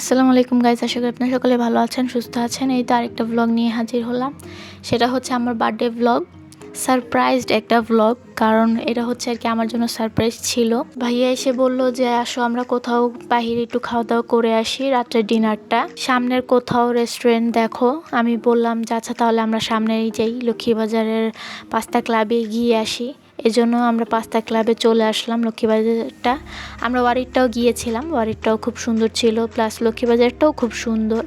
আসসালামু আলাইকুম গাইস, আশা করি আপনারা সকলে ভালো আছেন, সুস্থ আছেন। এই তো আরেকটা ব্লগ নিয়ে হাজির হলাম। সেটা হচ্ছে আমার বার্থডে ব্লগ, সারপ্রাইজড একটা ব্লগ। কারণ এটা হচ্ছে আর কি আমার জন্য সারপ্রাইজ ছিল। ভাইয়া এসে বললো যে আসো আমরা কোথাও বাহিরে একটু খাওয়া দাওয়া করে আসি, রাত্রের ডিনারটা সামনের কোথাও রেস্টুরেন্ট দেখো। আমি বললাম যে আচ্ছা তাহলে আমরা সামনেই যাই, লক্ষ্মীবাজারের পাস্তা ক্লাবে গিয়ে আসি। এজন্য আমরা পাস্তা ক্লাবে চলে আসলাম। লক্ষ্মীবাজারটা আমরা ওয়ারিটাও গিয়েছিলাম, ওয়ারিটাও খুব সুন্দর ছিল, প্লাস লক্ষ্মীবাজারটাও খুব সুন্দর।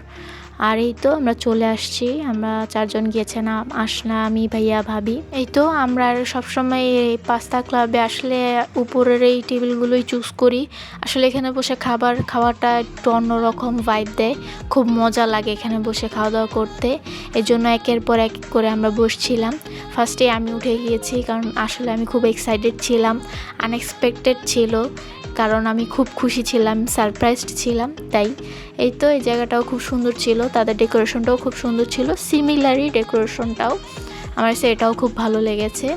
আর এই তো আমরা চলে আসছি, আমরা চারজন গিয়েছিলাম, আসনা, আমি, ভাইয়া, ভাবি। এই তো আমরা সবসময় এই পাস্তা ক্লাবে আসলে উপরের এই টেবিলগুলোই চুজ করি। আসলে এখানে বসে খাবার খাওয়াটা একটু অন্যরকম ভাইব দেয়, খুব মজা লাগে এখানে বসে খাওয়া দাওয়া করতে। এই জন্য একের পর এক করে আমরা বসছিলাম। ফার্স্টে আমি উঠে গিয়েছি, কারণ আসলে আমি খুব এক্সাইটেড ছিলাম, আনএক্সপেক্টেড ছিল, কারণ আমি খুব খুশি ছিলাম, সারপ্রাইজড ছিলাম। তাই এই তো এই জায়গাটাও খুব সুন্দর ছিল, তাদের ডেকোরেশনটাও খুব সুন্দর ছিল, সিমিলারই ডেকোরেশনটাও আমার এটাও খুব ভালো লেগেছে।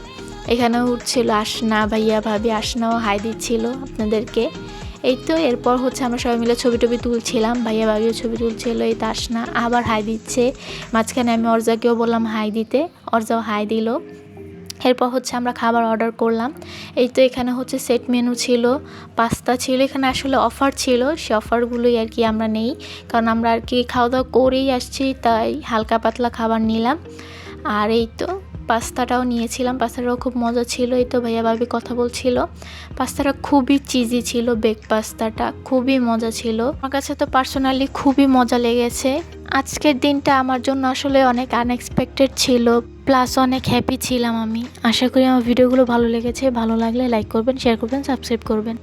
এখানেও উঠছিল আসনা, ভাইয়া, ভাবি। আসনাও হাই দিচ্ছিল আপনাদেরকে। এই তো এরপর হচ্ছে আমরা সবাই মিলে ছবি টবি তুলছিলাম, ভাইয়া ভাবিও ছবি তুলছিল। এই তো আসনা আবার হাই দিচ্ছে, মাঝখানে আমি অর্জাকেও বললাম হাই দিতে, অর্জাও হাই দিল। এরপর হচ্ছে আমরা খাবার অর্ডার করলাম। এই তো এখানে হচ্ছে সেট মেনু ছিল, পাস্তা ছিল, এখানে আসলে অফার ছিল, সে অফারগুলোই আর কি আমরা নেই, কারণ আমরা আর কি খাওয়া দাওয়া করেই আসছি, তাই হালকা পাতলা খাবার নিলাম। আর এই তো পাস্তাটাও নিয়েছিলাম, পাস্তাটাও খুব মজা ছিল। এই তো ভাইয়া ভাবি কথা বলছিল, পাস্তাটা খুবই চিজি ছিল, বেক পাস্তাটা খুবই মজা ছিল। আমার কাছে তো পার্সোনালি খুবই মজা লেগেছে। আজকের দিনটা আমার জন্য আসলে অনেক আনএক্সপেক্টেড ছিল, প্লাস অনেক হ্যাপি ছিলাম আমি। আশা করি আমার ভিডিওগুলো ভালো লেগেছে, ভালো লাগলে লাইক করবেন, শেয়ার করবেন, সাবস্ক্রাইব করবেন।